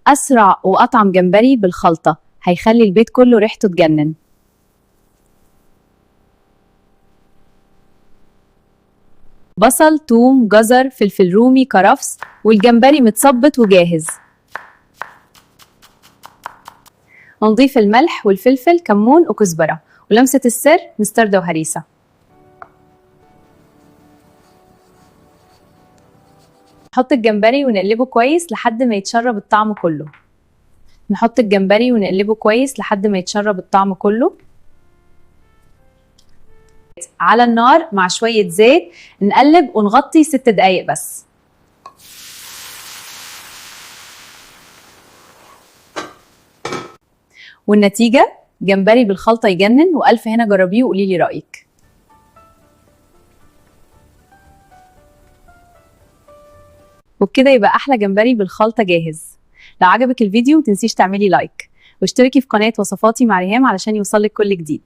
أسرع وأطعم جمبري بالخلطة هيخلي البيت كله ريحته تجنن. بصل، توم، جزر، فلفل رومي، كرفس، والجمبري متصبت وجاهز. ونضيف الملح والفلفل، كمون وكزبرة، ولمسة السر مستردة وهريسة. نحط الجمبري ونقلبه كويس لحد ما يتشرب الطعم كله. نحط الجمبري ونقلبه كويس لحد ما يتشرب الطعم كله على النار مع شوية زيت. نقلب ونغطي 6 دقايق بس. والنتيجة جمبري بالخلطة يجنن، وألف هنا جربيه وقوليلي رأيك. وبكده يبقى أحلى جمبري بالخلطة جاهز. لو عجبك الفيديو متنسيش تعملي لايك واشتركي في قناة وصفاتي مع ريهام علشان يوصلك كل جديد.